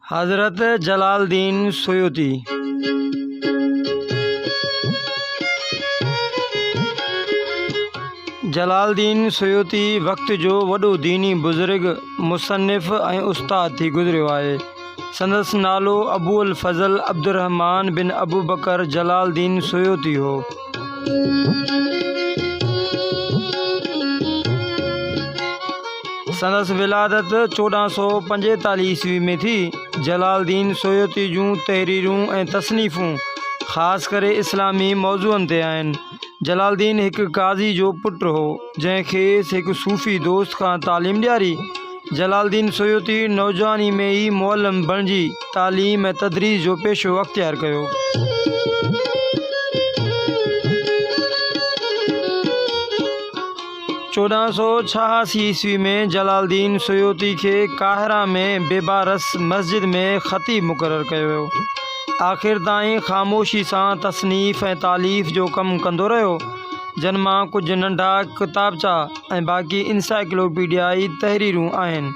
हज़रत Jalaluddin Suyuti. Jalaluddin Suyuti वक़्त जो वॾो दीनी बुज़ुर्ग, मुसन्निफ़ ऐं उस्ताद थी गुज़रियो आहे। संदसि नालो अबू अल फज़ल अब्दुर्रहमान बिन अबू बकर जलालुद्दीन सुयूती हो। संदसि विलादत 1445 ईस्वी में थी। जलालुद्दीन सुयूती जूं तहरीरूं ऐं तसनीफ़ूं ख़ासि करे इस्लामी मौज़ूअनि ते आहिनि। जलालुद्दीन हिकु काज़ी जो पुटु हो जंहिं खेसि हिकु सूफ़ी दोस्त खां तालीम ॾियारी। जलालुद्दीन सुयूती नौजवानी में ई मुअल्लिम बणिजी तालीम ऐं तदरीस जो पेशो अख़्तियार कयो। 1486 ईस्वी में जलालुद्दीन सुयूती खे काहिरा में बेबारस मस्जिद में ख़तीब मुक़ररु कयो वियो। आख़िर ताईं ख़ामोशी सां तसनीफ़ ऐं तालीफ़ जो कमु कंदो रहियो, जिन मां कुझु नंढा किताबचा ऐं बाक़ी इंसाइक्लोपीडियाई तहरीरूं आहिनि।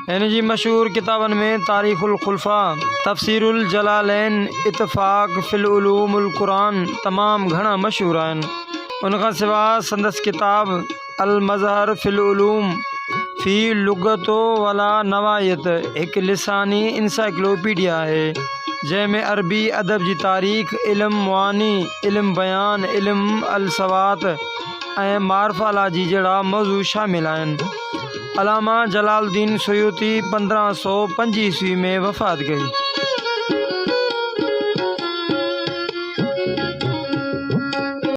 हिन जी मशहूर किताबनि में तारीख़ुल ख़ुलफ़ा, तफ़सीरुल जलालैन, इत्तिफ़ाक़ फ़िल उलूमुल क़ुरान तमामु घणा मशहूर आहिनि। उन खां सवाइ संदसि किताब अल मज़हर फ़िल उलूम फ़ी लुग़तो वला नवायत हिकु लिसानी इंसाइक्लोपीडिया आहे, जंहिं में अरबी अदब जी तारीख़, इल्म मुआनी, इल्म बयान, इल्म अलसवात ऐं मारफालाजी जहिड़ा मौज़ू शामिल आहिनि। अलामा जलालुद्दीन सुयूती 1505 ईस्वी में वफ़ात कई।